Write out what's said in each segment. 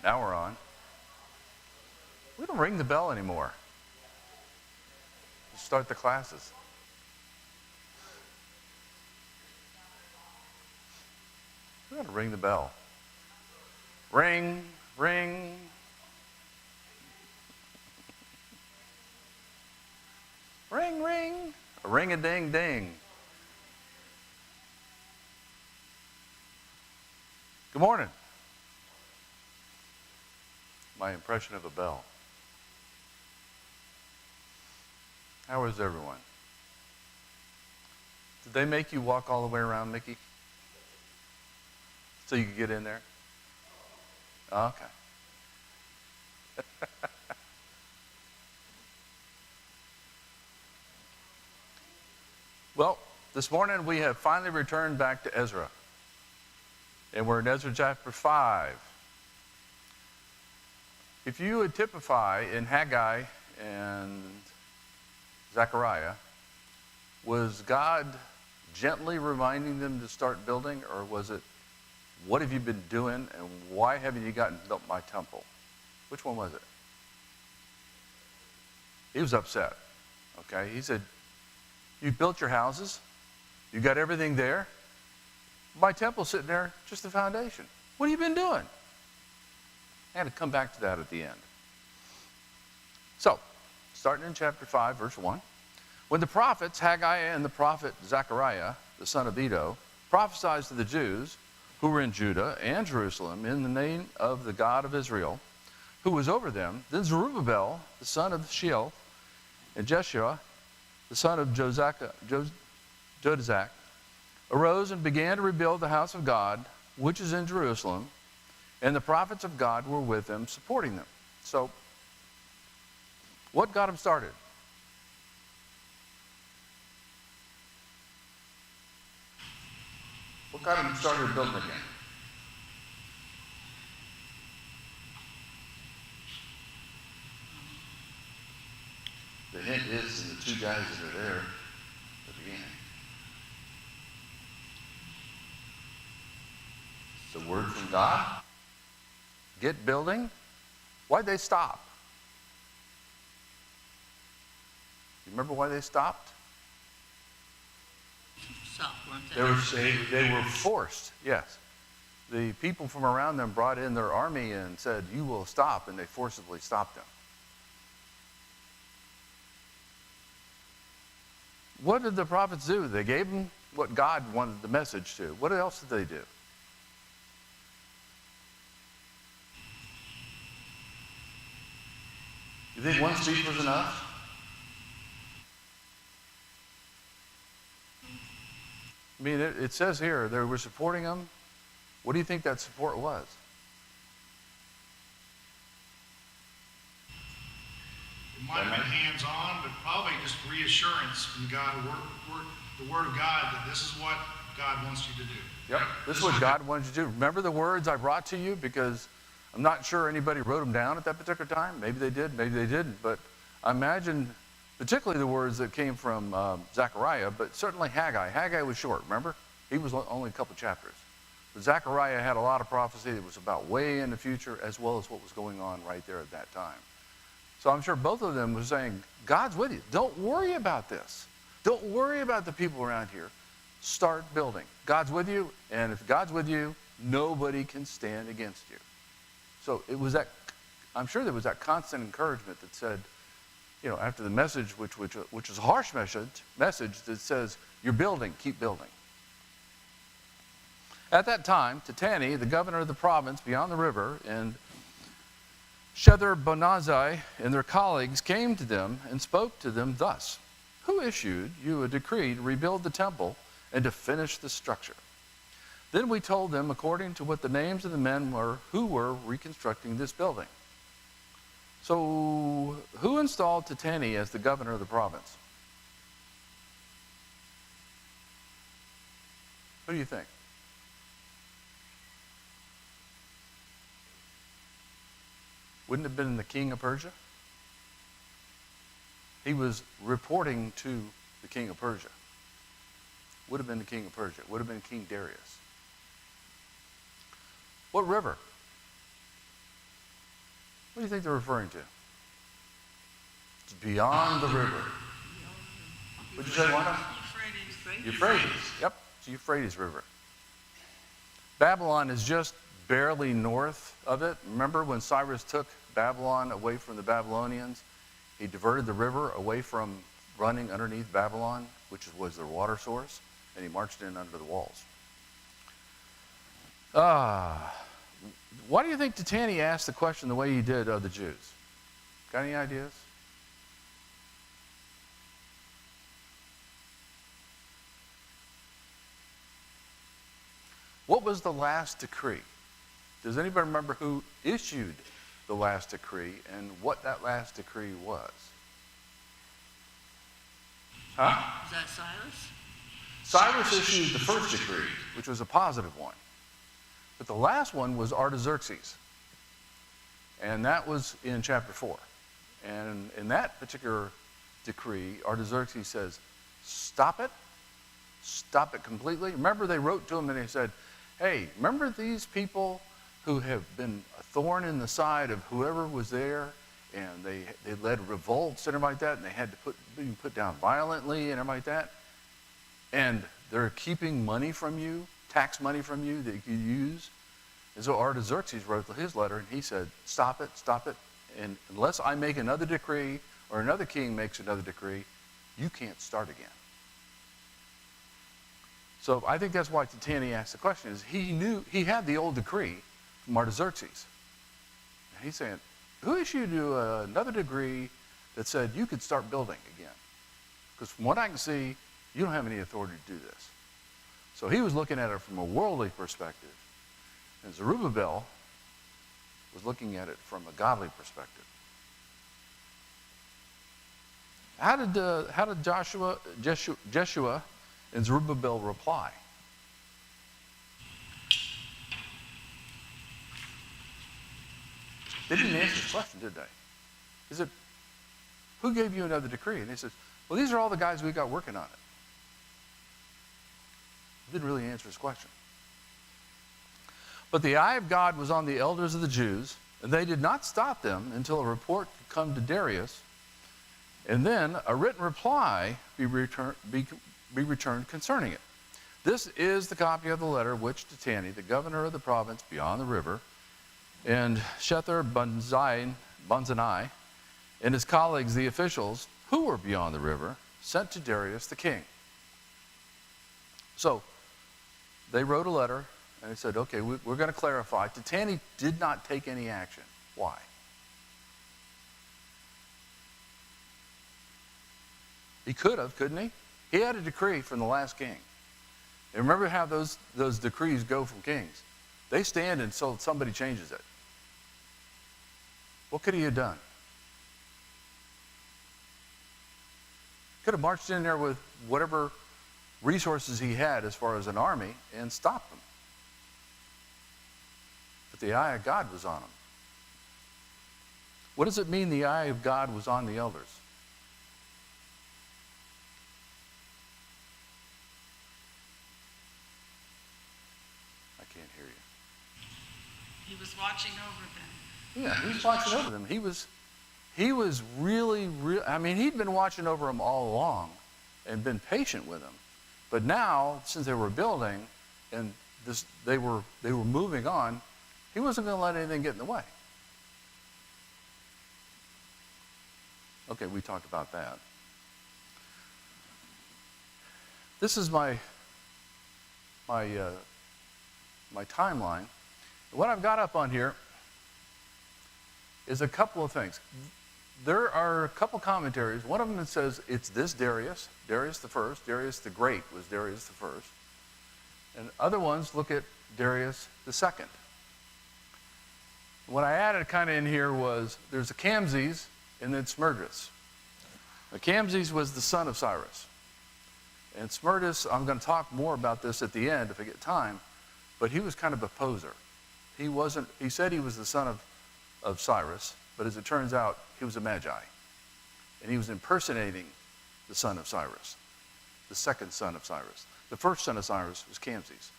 Now we're on. We don't ring the bell anymore. Let's start the classes. We got to ring the bell. Ring, ring. Ring, ring. A ring-a-ding-ding. Good morning. My impression of a bell. How is everyone? Did they make you walk all the way around, Mickey? So you could get in there? Oh, okay. Well, this morning we have finally returned back to Ezra. And we're in Ezra chapter 5. If you would typify in Haggai and Zechariah, was God gently reminding them to start building, or was it, what have you been doing and why haven't you gotten built my temple? Which one was it? He was upset. Okay, he said, you built your houses, you got everything there. My temple's sitting there, just the foundation. What have you been doing? I had to come back to that at the end. So, starting in chapter 5, verse 1. When the prophets, Haggai and the prophet Zechariah, the son of Iddo, prophesied to the Jews who were in Judah and Jerusalem in the name of the God of Israel, who was over them, then Zerubbabel, the son of Shealtiel, and Jeshua, the son of Jozadak, arose and began to rebuild the house of God, which is in Jerusalem, and the prophets of God were with them, supporting them. So, what got them started? What got them started building again? The hint is in the two guys that are there at the beginning. The word from God. Get building. Why'd they stop? You remember why they stopped? They were forced, yes. The people from around them brought in their army and said, you will stop, and they forcibly stopped them. What did the prophets do? They gave them what God wanted the message to. What else did they do? You think one speech was enough? I mean, it says here they were supporting them. What do you think that support was? It might have been hands-on, but probably just reassurance from God, the Word of God, that this is what God wants you to do. Yep, this is what God wants you to do. Remember the words I brought to you? Because I'm not sure anybody wrote them down at that particular time. Maybe they did, maybe they didn't. But I imagine particularly the words that came from Zechariah, but certainly Haggai. Haggai was short, remember? He was only a couple chapters. But Zechariah had a lot of prophecy that was about way in the future, as well as what was going on right there at that time. So I'm sure both of them were saying, God's with you. Don't worry about this. Don't worry about the people around here. Start building. God's with you, and if God's with you, nobody can stand against you. So it was that, I'm sure there was that constant encouragement that said, you know, after the message, which is a harsh message that says, you're building, keep building. At that time, Tatani, the governor of the province beyond the river, and Shethar-boznai and their colleagues came to them and spoke to them thus: who issued you a decree to rebuild the temple and to finish the structure? Then we told them according to what the names of the men were who were reconstructing this building. So, who installed Tatani as the governor of the province? Who do you think? Wouldn't it have been the king of Persia? He was reporting to the king of Persia. Would have been the king of Persia. Would have been King Darius. What river? What do you think they're referring to? It's beyond the river. What'd you say, Wanda? Euphrates. Yep, it's the Euphrates River. Babylon is just barely north of it. Remember when Cyrus took Babylon away from the Babylonians? He diverted the river away from running underneath Babylon, which was their water source, and he marched in under the walls. Why do you think Titani asked the question the way he did of the Jews? Got any ideas? What was the last decree? Does anybody remember who issued the last decree and what that last decree was? Huh? Is that Cyrus? Cyrus issued the first decree, which was a positive one. But the last one was Artaxerxes. And that was in chapter 4. And in that particular decree, Artaxerxes says, stop it completely. Remember, they wrote to him and they said, hey, remember these people who have been a thorn in the side of whoever was there, and they led revolts and everything like that, and they had to be put down violently and everything like that, and they're keeping money from you, tax money from you that you could use. And so Artaxerxes wrote his letter, and he said, stop it, and unless I make another decree or another king makes another decree, you can't start again. So I think that's why Titani asked the question, is he knew, he had the old decree from Artaxerxes. And he's saying, who issued you another decree that said you could start building again? Because from what I can see, you don't have any authority to do this. So he was looking at it from a worldly perspective. And Zerubbabel was looking at it from a godly perspective. How did Jeshua and Zerubbabel reply? They didn't answer his question, did they? He said, who gave you another decree? And he says, well, these are all the guys we got working on it. Didn't really answer his question. But the eye of God was on the elders of the Jews, and they did not stop them until a report could come to Darius, and then a written reply be returned concerning it. This is the copy of the letter which Titani, the governor of the province beyond the river, and Shethar-Bonzani, and his colleagues, the officials, who were beyond the river, sent to Darius the king. So they wrote a letter, and they said, okay, we're going to clarify. Titani did not take any action. Why? He could have, couldn't he? He had a decree from the last king. And remember how those decrees go from kings. They stand until somebody changes it. What could he have done? Could have marched in there with whatever resources he had as far as an army and stopped them. But the eye of God was on him. What does it mean the eye of God was on the elders? I can't hear you. He was watching over them. Yeah, he was watching over them. He was really, I mean, he'd been watching over them all along and been patient with them. But now, since they were building and they were moving on, he wasn't going to let anything get in the way. Okay, we talked about that. This is my timeline. What I've got up on here is a couple of things. There are a couple commentaries. One of them that says it's this Darius, Darius the First. Darius the Great was Darius the First. And other ones look at Darius the Second. What I added kind of in here was there's a Camses and then Smerdis. Now, Camses was the son of Cyrus. And Smerdis, I'm going to talk more about this at the end if I get time, but he was kind of a poser. He said he was the son of Cyrus, but as it turns out, he was a magi. And he was impersonating the son of Cyrus, the second son of Cyrus. The first son of Cyrus was Camses.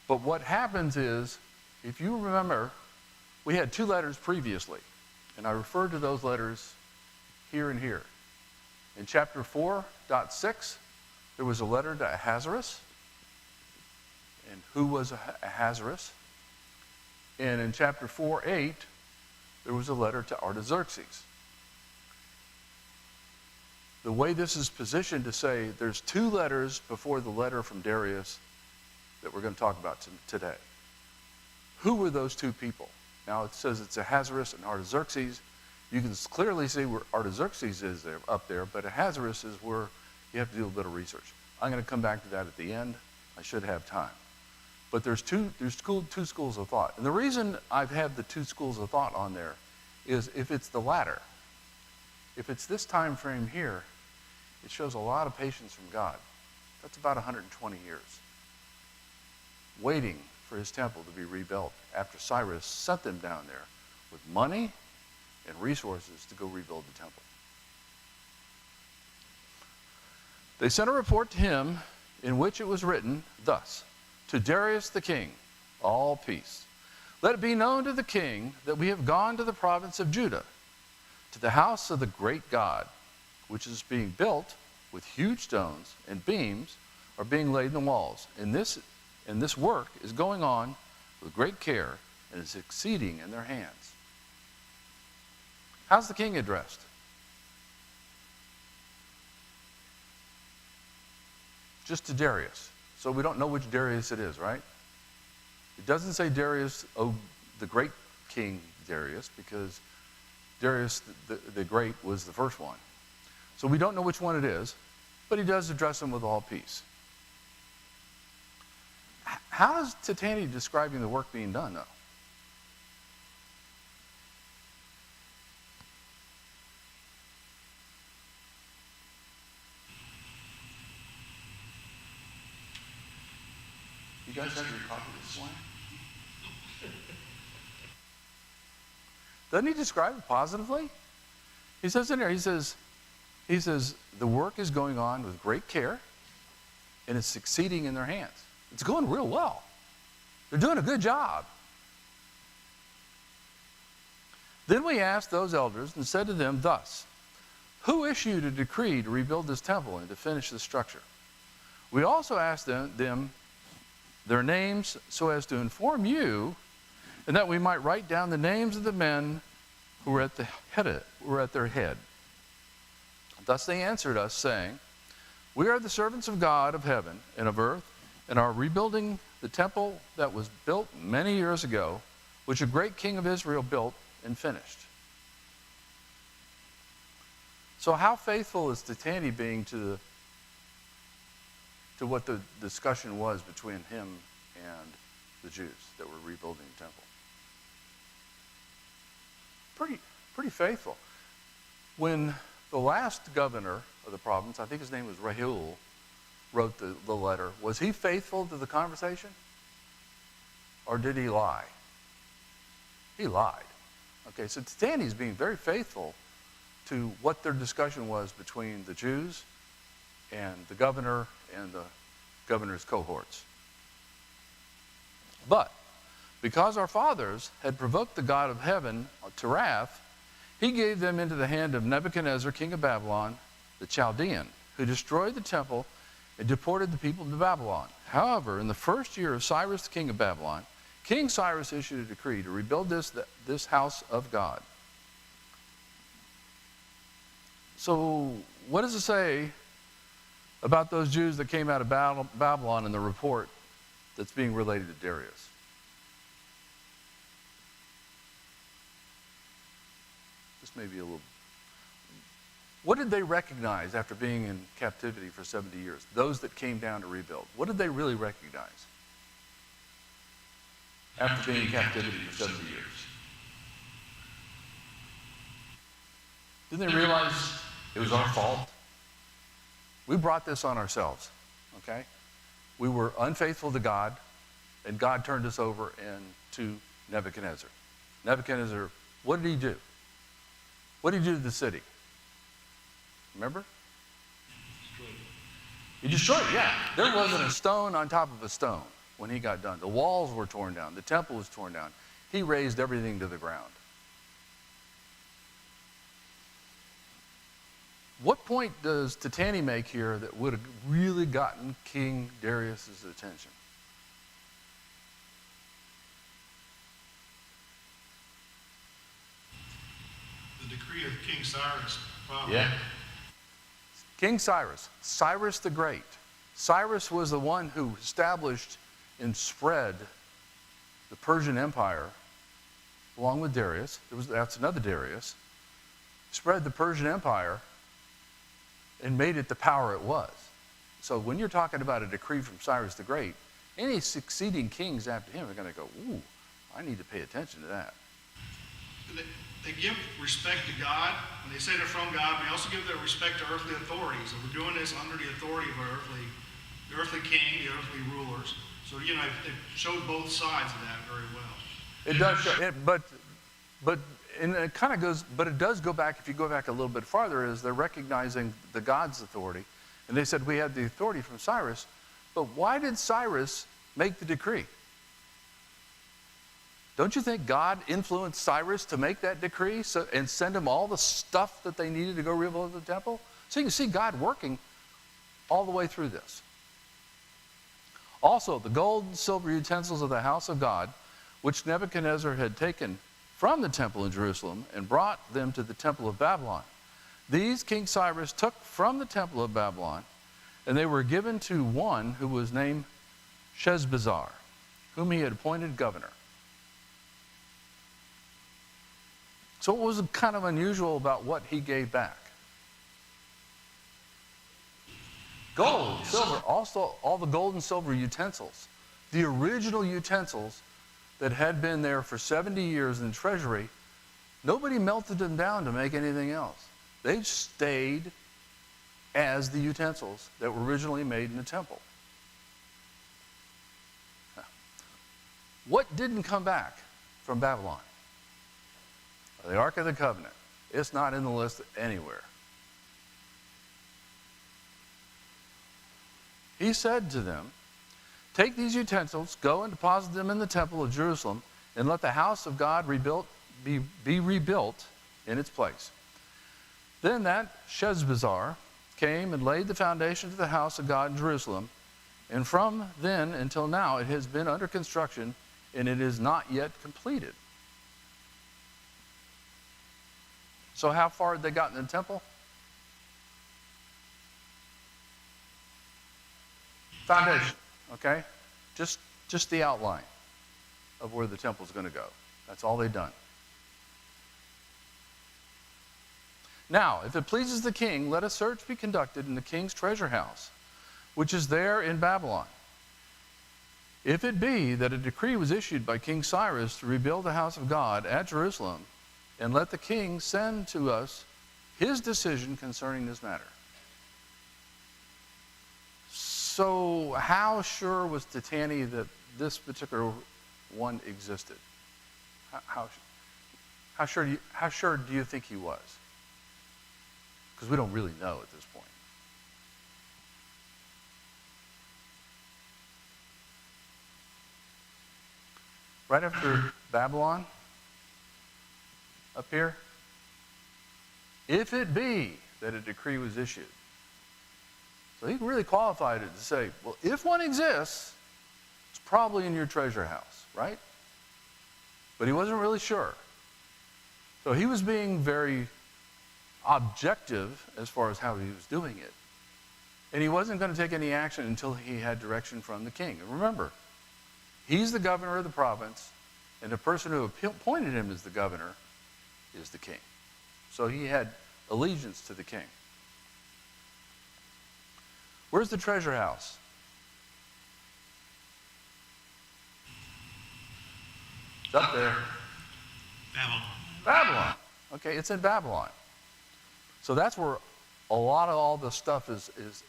But what happens is, if you remember, We had 2 letters previously, and I referred to those letters here and here. In chapter 4.6, there was a letter to Ahasuerus. And who was Ahasuerus? And in chapter 4.8, there was a letter to Artaxerxes. The way this is positioned to say there's 2 letters before the letter from Darius that we're going to talk about today. Who were those 2 people? Now it says it's Ahasuerus and Artaxerxes. You can clearly see where Artaxerxes is there, up there, but Ahasuerus is where you have to do a bit of research. I'm going to come back to that at the end. I should have time. But there's two schools of thought. And the reason I've had the 2 schools of thought on there is if it's the latter, if it's this time frame here, it shows a lot of patience from God. That's about 120 years. Waiting for his temple to be rebuilt after Cyrus sent them down there with money and resources to go rebuild the temple. They sent a report to him in which it was written thus: to Darius the king, all peace. Let it be known to the king that we have gone to the province of Judah, to the house of the great God, which is being built with huge stones, and beams are being laid in the walls. And this work is going on with great care and is exceeding in their hands. How's the king addressed? Just to Darius. So we don't know which Darius it is, right? It doesn't say Darius, the great king Darius, because Darius the Great was the first one. So we don't know which one it is, but he does address them with all peace. How is Titani describing the work being done, though? You guys have your copy of this one? Doesn't he describe it positively? He says in there, he says, the work is going on with great care, and it's succeeding in their hands. It's going real well. They're doing a good job. Then we asked those elders and said to them thus: who issued a decree to rebuild this temple and to finish the structure? We also asked them their names so as to inform you, and that we might write down the names of the men who were at their head. Thus they answered us, saying, we are the servants of God of heaven and of earth, and are rebuilding the temple that was built many years ago, which a great king of Israel built and finished. So how faithful is Titani being to what the discussion was between him and the Jews that were rebuilding the temple? Pretty faithful. When the last governor of the province, I think his name was Rahul, wrote the letter, was he faithful to the conversation? Or did he lie? He lied. Okay, so Titani's being very faithful to what their discussion was between the Jews and the governor and the governor's cohorts. But because our fathers had provoked the God of heaven to wrath, he gave them into the hand of Nebuchadnezzar, king of Babylon, the Chaldean, who destroyed the temple and deported the people to Babylon. However, in the first year of Cyrus, the king of Babylon, King Cyrus issued a decree to rebuild this house of God. So what does it say about those Jews that came out of Babylon in the report that's being related to Darius? This may be a little... What did they recognize after being in captivity for 70 years? Those that came down to rebuild. What did they really recognize after being in captivity for 70 years? Didn't they realize it was our fault? We brought this on ourselves, okay? We were unfaithful to God, and God turned us over to Nebuchadnezzar. Nebuchadnezzar, what did he do? What did he do to the city? Remember? He destroyed it, yeah. There wasn't a stone on top of a stone when he got done. The walls were torn down. The temple was torn down. he razed everything to the ground. What point does Tatani make here that would have really gotten King Darius's attention? The decree of King Cyrus, probably. Yeah. King Cyrus, Cyrus the Great. Cyrus was the one who established and spread the Persian Empire along with Darius. That's another Darius. Spread the Persian Empire and made it the power it was. So when you're talking about a decree from Cyrus the Great, any succeeding kings after him are going to go, ooh, I need to pay attention to that. They give respect to God. When they say they're from God, they also give their respect to earthly authorities. And we're doing this under the authority of the earthly king, the earthly rulers. So, it showed both sides of that very well. It does show, and it kind of goes, but it does go back, if you go back a little bit farther, is they're recognizing the God's authority. And they said, we had the authority from Cyrus, but why did Cyrus make the decree? Don't you think God influenced Cyrus to make that decree and send him all the stuff that they needed to go rebuild the temple? So you can see God working all the way through this. Also, the gold and silver utensils of the house of God, which Nebuchadnezzar had taken from the temple in Jerusalem and brought them to the temple of Babylon. These King Cyrus took from the temple of Babylon, and they were given to one who was named Sheshbazzar, whom he had appointed governor. So what was kind of unusual about what he gave back? Gold, silver, also all the gold and silver utensils. The original utensils that had been there for 70 years in the treasury, nobody melted them down to make anything else. They stayed as the utensils that were originally made in the temple. What didn't come back from Babylon? The Ark of the Covenant. It's not in the list anywhere. He said to them, take these utensils, go and deposit them in the temple of Jerusalem, and let the house of God be rebuilt in its place. Then that Sheshbazzar came and laid the foundation of the house of God in Jerusalem, and from then until now it has been under construction, and it is not yet completed. So how far had they gotten in the temple? Foundation, okay? Just the outline of where the temple's going to go. That's all they've done. Now, if it pleases the king, let a search be conducted in the king's treasure house, which is there in Babylon. If it be that a decree was issued by King Cyrus to rebuild the house of God at Jerusalem, and let the king send to us his decision concerning this matter. So how sure was Tatani that this particular one existed? How sure do you think he was? Because we don't really know at this point. Right after Babylon, up here, if it be that a decree was issued. So he really qualified it to say, well, if one exists, it's probably in your treasure house, right? But he wasn't really sure. So he was being very objective as far as how he was doing it. And he wasn't going to take any action until he had direction from the king. And remember, he's the governor of the province, and the person who appointed him as the governor is the king. So he had allegiance to the king. Where's the treasure house? It's up there. Babylon. Babylon. Okay, it's in Babylon. So that's where a lot of all the stuff is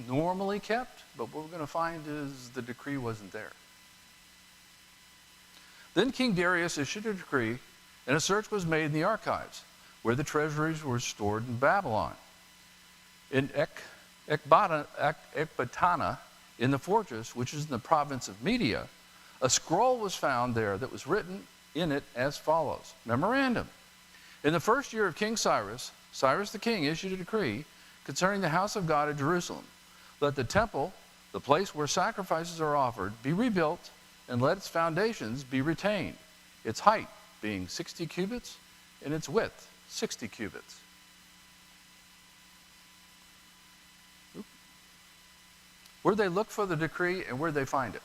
normally kept, but what we're going to find is the decree wasn't there. Then King Darius issued a decree, and a search was made in the archives, where the treasuries were stored in Babylon. In Ecbatana, in the fortress, which is in the province of Media, a scroll was found there that was written in it as follows. Memorandum. In the first year of King Cyrus, Cyrus the king issued a decree concerning the house of God at Jerusalem. Let the temple, the place where sacrifices are offered, be rebuilt, and let its foundations be retained, its height being 60 cubits and its width 60 cubits. Where'd they look for the decree and where'd they find it?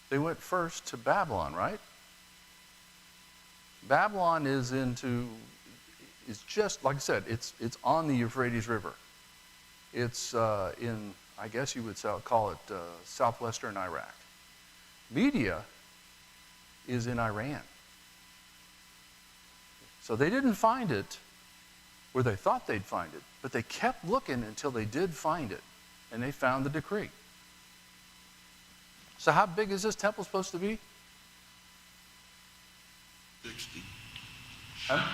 They went first to Babylon, right? Babylon is just, like I said, it's on the Euphrates River. It's in, I guess you would call it southwestern Iraq. Media is in Iran. So they didn't find it where they thought they'd find it, but they kept looking until they did find it, and they found the decree. So how big is this temple supposed to be? 60. Huh?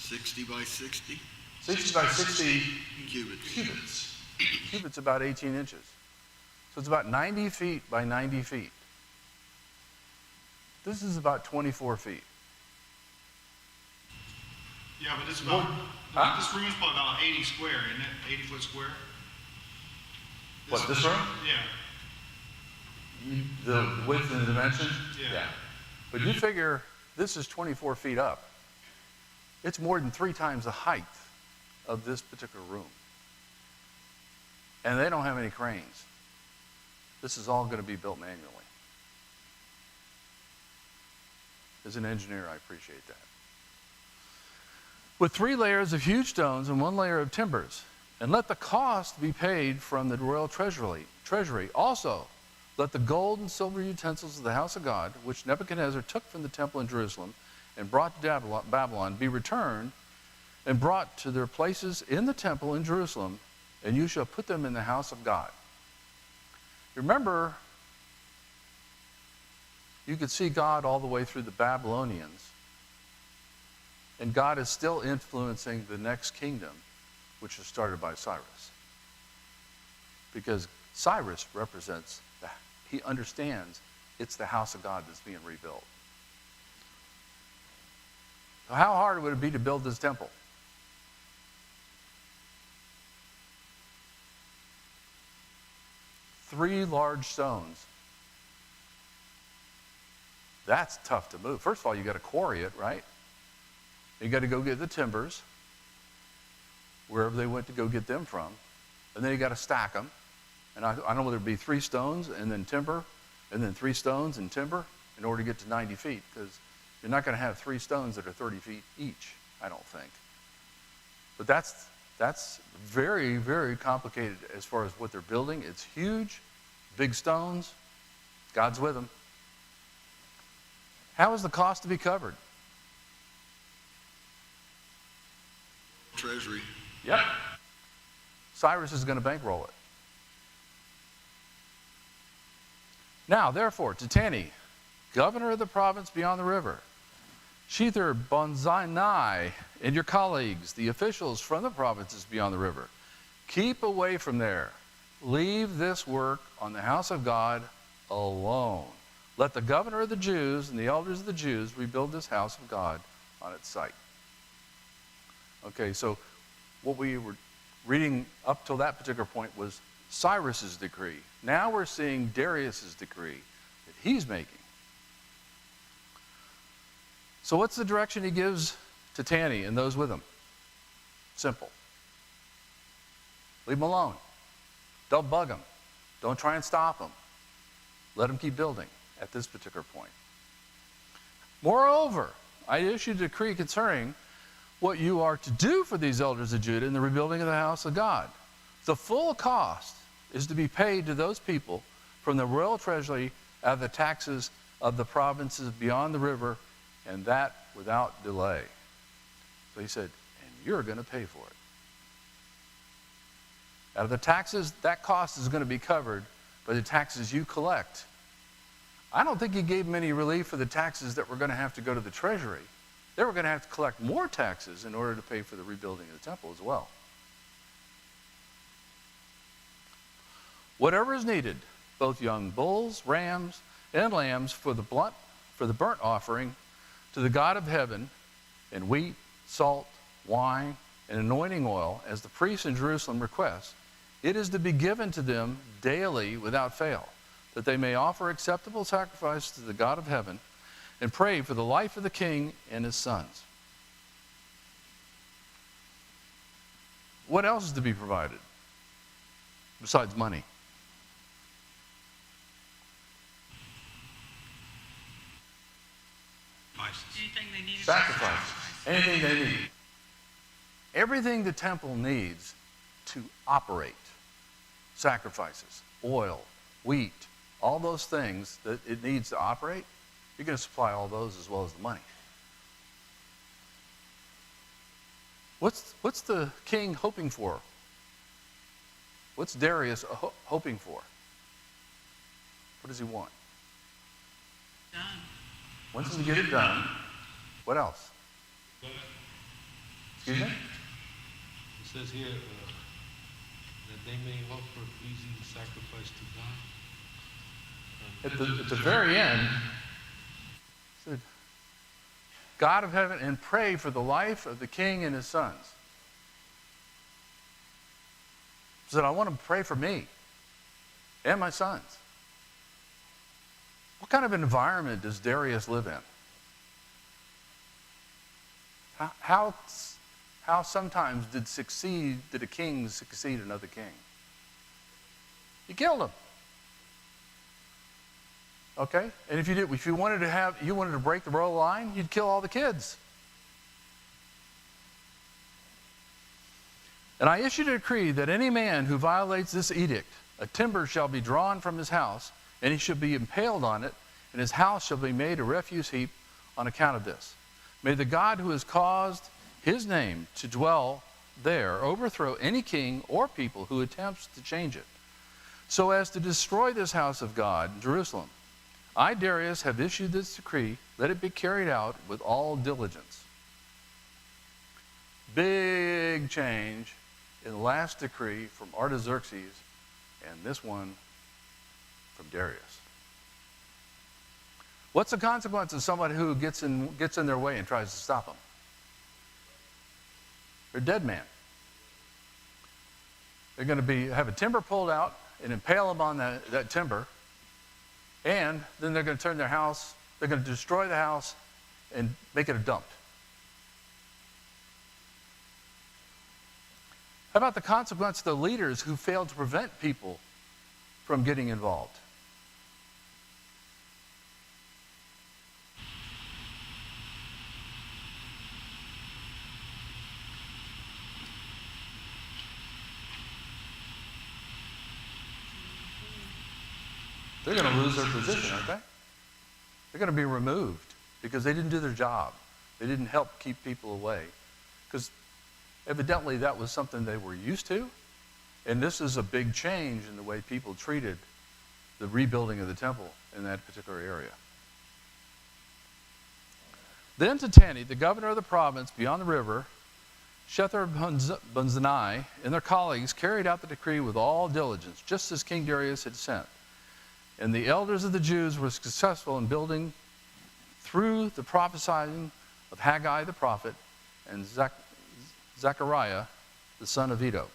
60 by 60 60 by 60 cubits. cubits. Cubits about 18 inches. So it's about 90 feet by 90 feet. This is about 24 feet. Yeah, but it's about, Huh? this room is probably about 80 square, isn't it? 80 foot square? What, this room? Yeah. The width and the dimension? Yeah. But you figure this is 24 feet up. It's more than 3 times the height of this particular room. And they don't have any cranes. This is all going to be built manually. As an engineer, I appreciate that. With 3 layers of huge stones and 1 layer of timbers, and let the cost be paid from the royal treasury. Also, let the gold and silver utensils of the house of God, which Nebuchadnezzar took from the temple in Jerusalem and brought to Babylon, be returned and brought to their places in the temple in Jerusalem, and you shall put them in the house of God. Remember, you could see God all the way through the Babylonians, and God is still influencing the next kingdom, which is started by Cyrus. Because Cyrus represents, he understands it's the house of God that's being rebuilt. So how hard would it be to build this temple? Three large stones. That's tough to move. First of all, you got to quarry it, right? You got to go get the timbers, wherever they went to go get them from, and then you got to stack them. And I don't know whether it be 3 stones and then timber, and then 3 stones and timber in order to get to 90 feet, because you're not going to have 3 stones that are 30 feet each, I don't think. But that's very, very complicated as far as what they're building. It's huge, big stones. God's with them. How is the cost to be covered? Treasury. Yep. Cyrus is going to bankroll it. Now, therefore, Tatani, governor of the province beyond the river, Shethar-Bozenai, and your colleagues, the officials from the provinces beyond the river, keep away from there. Leave this work on the house of God alone. Let the governor of the Jews and the elders of the Jews rebuild this house of God on its site. Okay, so what we were reading up till that particular point was Cyrus's decree. Now we're seeing Darius's decree that he's making. So what's the direction he gives to Tatani and those with him? Simple. Leave them alone. Don't bug them. Don't try and stop them. Let them keep building at this particular point. Moreover, I issued a decree concerning what you are to do for these elders of Judah in the rebuilding of the house of God. The full cost is to be paid to those people from the royal treasury out of the taxes of the provinces beyond the river, and that without delay. So he said, and you're going to pay for it. Out of the taxes, that cost is going to be covered by the taxes you collect. I don't think he gave them any relief for the taxes that were going to have to go to the treasury. They were going to have to collect more taxes in order to pay for the rebuilding of the temple as well. whatever is needed, both young bulls, rams, and lambs for the burnt offering to the God of heaven, and wheat, salt, wine, and anointing oil, as the priests in Jerusalem request, it is to be given to them daily without fail, that they may offer acceptable sacrifice to the God of heaven and pray for the life of the king and his sons. What else is to be provided besides money? Anything they needed. Sacrifice. Anything they need. Everything the temple needs to operate. Sacrifices, oil, wheat, all those things that it needs to operate, you're going to supply all those as well as the money. What's the king hoping for? What's Darius hoping for? What does he want? Done. Wants him to get it done. What else? Excuse me? It says here that they may offer pleasing sacrifice to God. At the very end, it said, God of heaven, and pray for the life of the king and his sons. He said, I want to pray for me and my sons. What kind of environment does Darius live in? How sometimes did a king succeed another king? You killed him. Okay? And if you wanted to break the royal line, you'd kill all the kids. And I issued a decree that any man who violates this edict, a timber shall be drawn from his house, and he shall be impaled on it, and his house shall be made a refuse heap on account of this. May the God who has caused his name to dwell there overthrow any king or people who attempts to change it, so as to destroy this house of God, Jerusalem. I, Darius, have issued this decree. Let it be carried out with all diligence. Big change in the last decree from Artaxerxes and this one from Darius. What's the consequence of somebody who gets in their way and tries to stop them? They're a dead man. They're going to have a timber pulled out and impale them on that timber, and then they're going to turn their house, they're going to destroy the house and make it a dump. How about the consequence of the leaders who failed to prevent people from getting involved? They're going to lose their position, aren't they? They're going to be removed because they didn't do their job. They didn't help keep people away. Because evidently that was something they were used to. And this is a big change in the way people treated the rebuilding of the temple in that particular area. Then Tatani, the governor of the province beyond the river, Shethar-Bozenai, and their colleagues carried out the decree with all diligence, just as King Darius had sent. And the elders of the Jews were successful in building through the prophesying of Haggai the prophet and Zechariah the son of Iddo.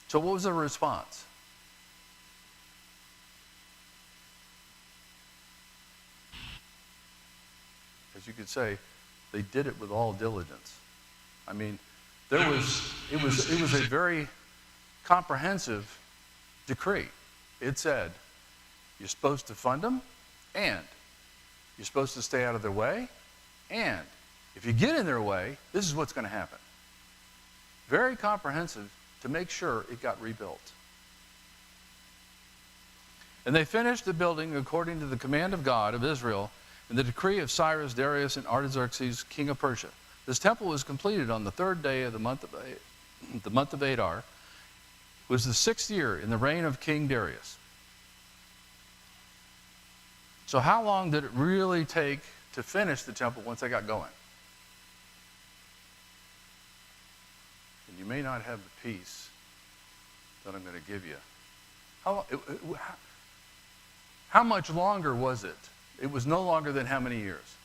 So what was the response? As you could say, they did it with all diligence. I mean, it was a very comprehensive decree. It said, you're supposed to fund them, and you're supposed to stay out of their way, and if you get in their way, this is what's going to happen. Very comprehensive to make sure it got rebuilt. And they finished the building according to the command of God of Israel and the decree of Cyrus, Darius, and Artaxerxes, king of Persia. This temple was completed on the 3rd day of the month of Adar, was the 6th year in the reign of King Darius. So how long did it really take to finish the temple once they got going? And you may not have the peace that I'm going to give you. How much longer was it? It was no longer than how many years?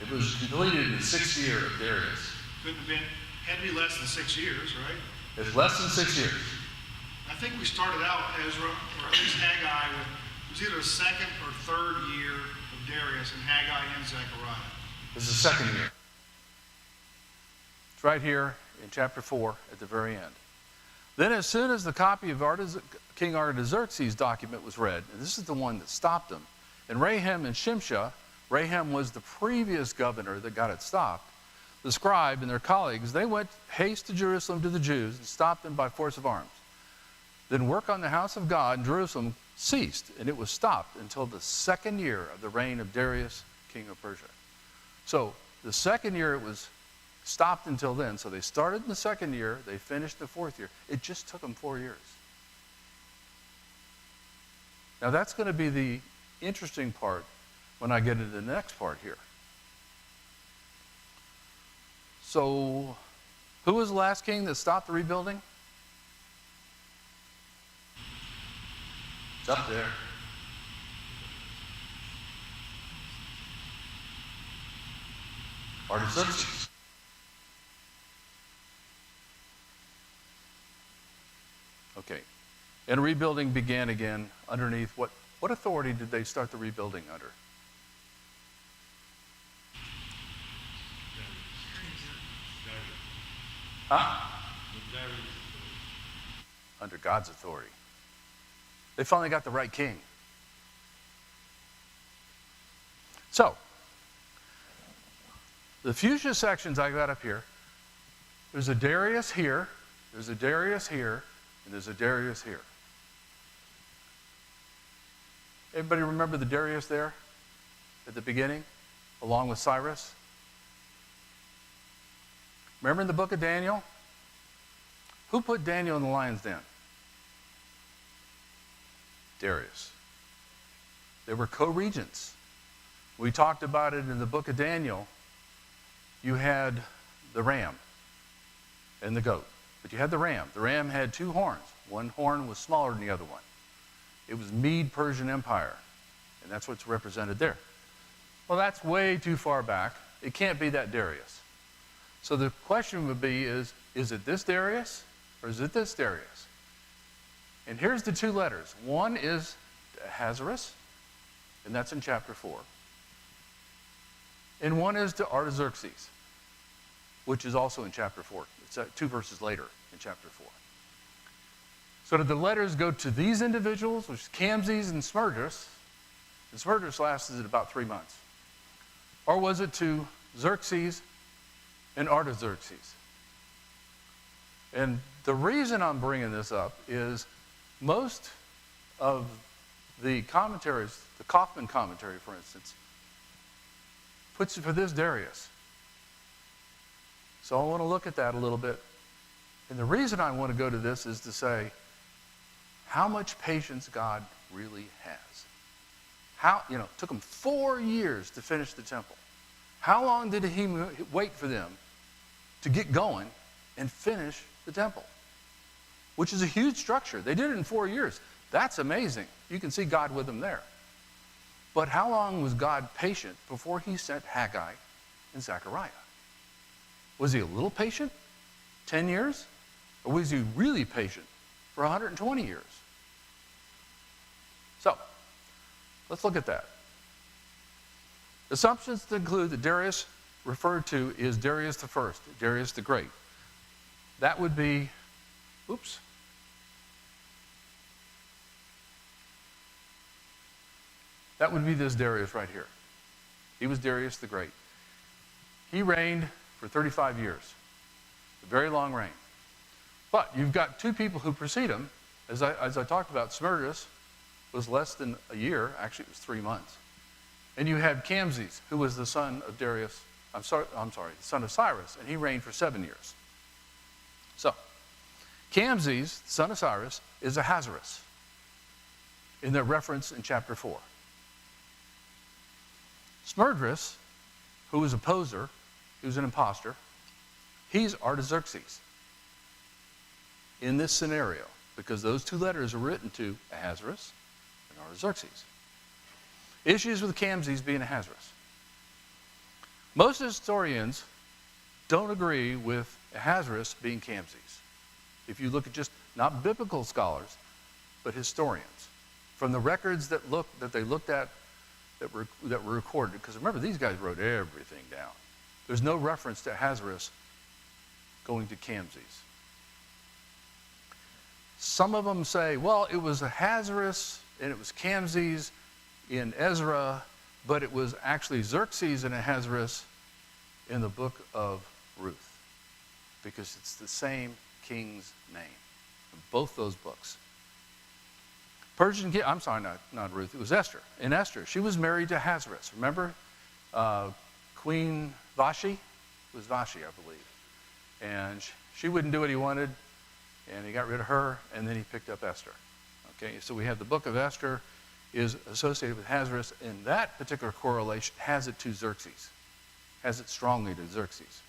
It was completed in the 6th year of Darius. Couldn't have been, had to be less than 6 years, right? It's less than 6 years. I think we started out Ezra, or at least Haggai, with, it was either the 2nd or 3rd year of Darius, and Haggai and Zechariah. It's the 2nd year. It's right here in chapter 4 at the very end. Then as soon as the copy of King Artaxerxes' document was read, and this is the one that stopped him, and Raham and Shimshah, Raham was the previous governor that got it stopped, the scribe and their colleagues, they went haste to Jerusalem to the Jews and stopped them by force of arms. Then work on the house of God in Jerusalem ceased, and it was stopped until the 2nd year of the reign of Darius, king of Persia. So the 2nd year it was stopped until then. So they started in the 2nd year, they finished the 4th year. It just took them 4 years. Now that's going to be the interesting part when I get into the next part here. So who was the last king that stopped the rebuilding? It's up there. Artaxerxes. Okay. And rebuilding began again underneath what authority did they start the rebuilding under? Huh? Under God's authority. They finally got the right king. So, the fuchsia sections I got up here, there's a Darius here, there's a Darius here, and there's a Darius here. Everybody remember the Darius there at the beginning, along with Cyrus? Remember in the book of Daniel? Who put Daniel in the lion's den? Darius. They were co-regents. We talked about it in the book of Daniel. You had the ram and the goat, but you had the ram. The ram had 2 horns. One horn was smaller than the other one. It was Mede-Persian Empire, and that's what's represented there. Well, that's way too far back. It can't be that Darius. So the question would be is it this Darius or is it this Darius? And here's the 2 letters. One is Ahasuerus, and that's in chapter 4. And one is to Artaxerxes, which is also in chapter 4. It's 2 verses later in chapter 4. So did the letters go to these individuals, which is Camses and Smerdis? And Smerdis lasted about 3 months. Or was it to Xerxes and Artaxerxes? And the reason I'm bringing this up is most of the commentaries, the Kaufman commentary, for instance, puts it for this Darius. So I want to look at that a little bit. And the reason I want to go to this is to say how much patience God really has. It took him 4 years to finish the temple. How long did he wait for them to get going and finish the temple? Which is a huge structure. They did it in 4 years. That's amazing. You can see God with them there. But how long was God patient before he sent Haggai and Zechariah? Was he a little patient? 10 years? Or was he really patient for 120 years? So, let's look at that. Assumptions to include that Darius referred to is Darius the First, Darius the Great. That would be, that would be this Darius right here. He was Darius the Great. He reigned for 35 years, a very long reign. But you've got 2 people who precede him. As I talked about, Smerdis was less than a year. Actually, it was 3 months. And you had Camses, who was the son of Darius. The son of Cyrus, and he reigned for 7 years. So, Camses, the son of Cyrus, is Ahasuerus in their reference in chapter 4. Smerdis, who was a poser, he was an imposter, he's Artaxerxes. in this scenario because those two letters are written to Ahasuerus and Artaxerxes. Issues with Camses being Ahasuerus. Most historians don't agree with Ahasuerus being Camses. If you look at just not biblical scholars, but historians, from the records that they looked at that were recorded, because remember, these guys wrote everything down. There's no reference to Ahasuerus going to Camses. Some of them say, well, it was Ahasuerus and it was Camses in Ezra, but it was actually Xerxes and Ahasuerus in the book of Ruth, because it's the same king's name in both those books. I'm sorry, not Ruth, it was Esther. In Esther, she was married to Ahasuerus. Remember? Queen Vashti? It was Vashti, I believe. And she wouldn't do what he wanted, and he got rid of her, and then he picked up Esther. Okay, so we have the book of Esther is associated with Ahasuerus, and that particular correlation has it to Xerxes, has it strongly to Xerxes.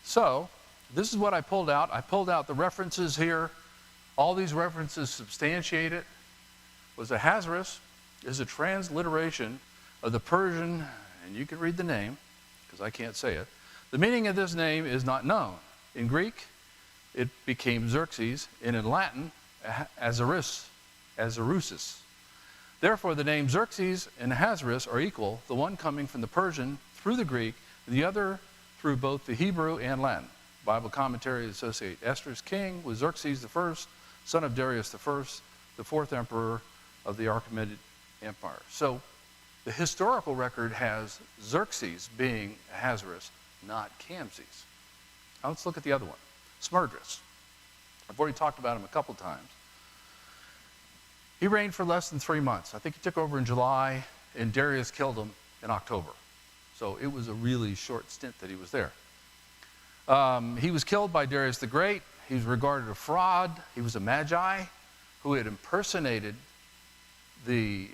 So, this is what I pulled out. I pulled out the references here. All these references substantiate it. Was Ahasuerus is a transliteration of the Persian, and you can read the name, because I can't say it. The meaning of this name is not known. In Greek, it became Xerxes, and in Latin, Ahasuerus. Therefore, the name Xerxes and Ahasuerus are equal, the one coming from the Persian through the Greek, the other through both the Hebrew and Latin. Bible commentaries associate Esther's king with Xerxes I, son of Darius I, the fourth emperor of the Achaemenid Empire. So the historical record has Xerxes being Ahasuerus, not Camses. Now let's look at the other one, Smerdris. I've already talked about him a couple times. He reigned for less than 3 months. I think he took over in July, and Darius killed him in October. So it was a really short stint that he was there. He was killed by Darius the Great. He was regarded a fraud. He was a magi who had impersonated the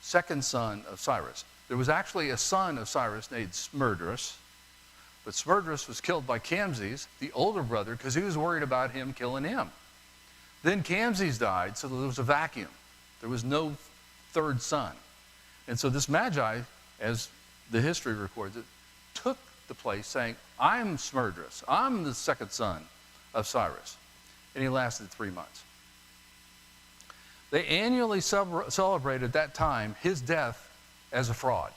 second son of Cyrus. There was actually a son of Cyrus named Smerdris, but Smerdris was killed by Camses, the older brother, because he was worried about him killing him. Then Camses died, so there was a vacuum. There was no third son. And so this magi, as the history records it, took the place saying, I'm Smerdris. I'm the second son of Cyrus. And he lasted 3 months. They annually celebrated at that time his death as a fraud.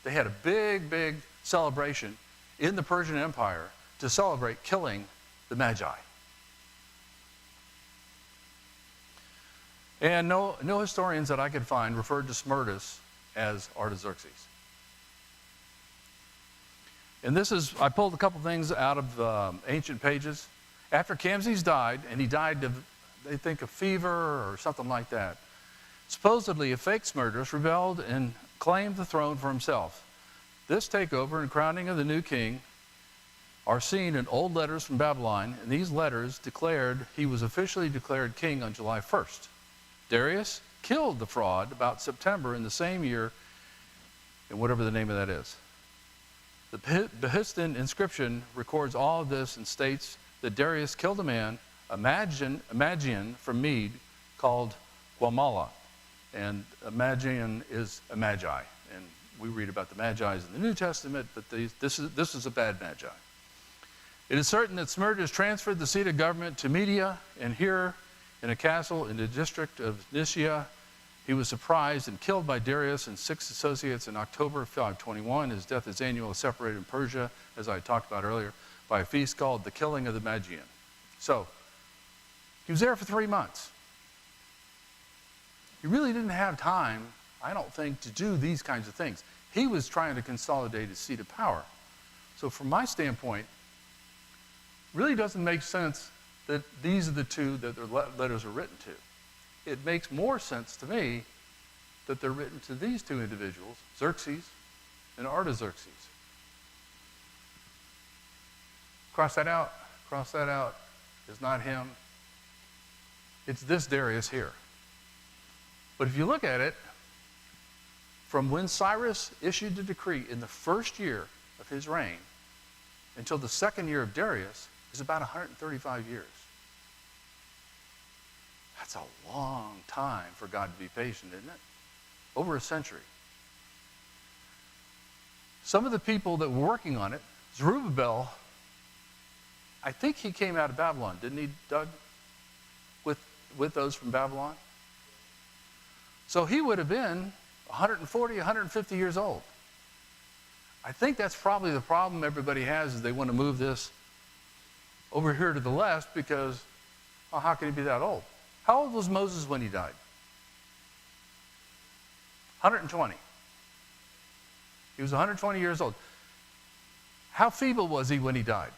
They had a big, big celebration in the Persian Empire to celebrate killing the Magi. And no historians that I could find referred to Smerdis as Artaxerxes. And I pulled a couple things out of ancient pages. After Camses died, and he died of, they think, a fever or something like that, supposedly a fake Smerdis rebelled and claimed the throne for himself. This takeover and crowning of the new king are seen in old letters from Babylon, and these letters declared he was officially declared king on July 1st. Darius killed the fraud about September in the same year, and whatever the name of that is. The Behistun inscription records all of this and states that Darius killed a man, a Magian from Mede, called Guamala. And a Magian is a Magi. And we read about the Magi's in the New Testament, but this is a bad Magi. It is certain that Smerdis transferred the seat of government to Media, and here in a castle in the district of Nicaea, he was surprised and killed by Darius and 6 associates in October 521. His death is annually separated in Persia, as I talked about earlier, by a feast called the Killing of the Magian. So, he was there for 3 months. He really didn't have time, I don't think, to do these kinds of things. He was trying to consolidate his seat of power. So from my standpoint, it really doesn't make sense that these are the two that their letters are written to. It makes more sense to me that they're written to these two individuals, Xerxes and Artaxerxes. Cross that out. Cross that out. It's not him. It's this Darius here. But if you look at it, from when Cyrus issued the decree in the first year of his reign until the second year of Darius is about 135 years. That's a long time for God to be patient, isn't it? Over a century. Some of the people that were working on it, Zerubbabel, I think he came out of Babylon, didn't he, Doug? With those from Babylon? So he would have been 140, 150 years old. I think that's probably the problem everybody has, is they want to move this over here to the left because, well, how can he be that old? How old was Moses when he died? 120. He was 120 years old. How feeble was he when he died?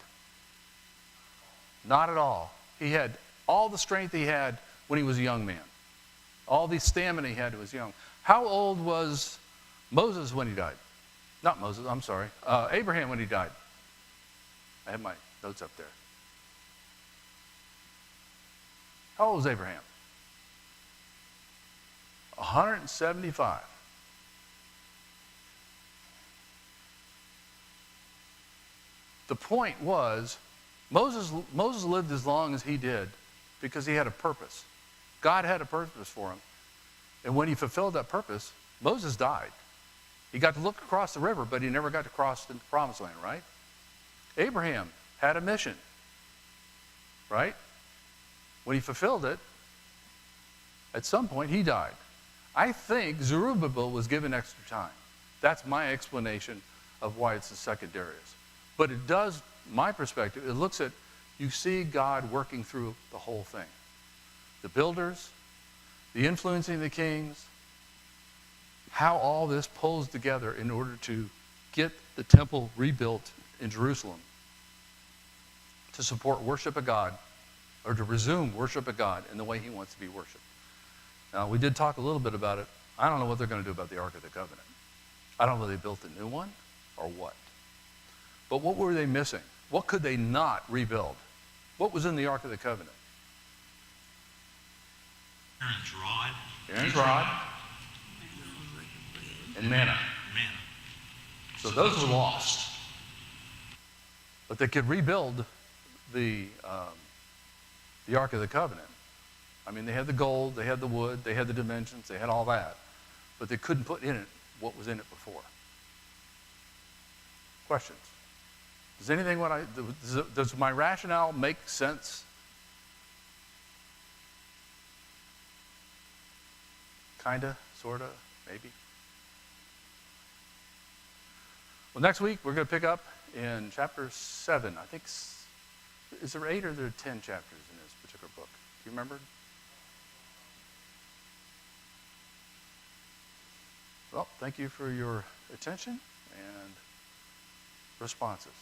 Not at all. He had all the strength he had when he was a young man. All the stamina he had when he was young. How old was Moses when he died? Not Moses, I'm sorry. Abraham when he died. I have my notes up there. How old was Abraham? 175. The point was, Moses lived as long as he did because he had a purpose. God had a purpose for him. And when he fulfilled that purpose, Moses died. He got to look across the river, but he never got to cross the promised land, right? Abraham had a mission, right? When he fulfilled it, at some point he died. I think Zerubbabel was given extra time. That's my explanation of why it's the second Darius. But it does, my perspective, it looks at, you see God working through the whole thing. The builders, the influencing the kings, how all this pulls together in order to get the temple rebuilt in Jerusalem to support worship of God, or to resume worship of God in the way he wants to be worshiped. Now, we did talk a little bit about it. I don't know what they're going to do about the Ark of the Covenant. I don't know if they built a new one or what. But what were they missing? What could they not rebuild? What was in the Ark of the Covenant? Aaron's rod. Aaron's rod and manna. Manna. So those were lost. But they could rebuild the Ark of the Covenant. I mean, they had the gold, they had the wood, they had the dimensions, they had all that. But they couldn't put in it what was in it before. Questions? Does my rationale make sense? Kinda, sorta, maybe. Well, next week we're going to pick up in chapter 7. I think, is there 8 or there are 10 chapters in this particular book? Do you remember? Well, thank you for your attention and responses.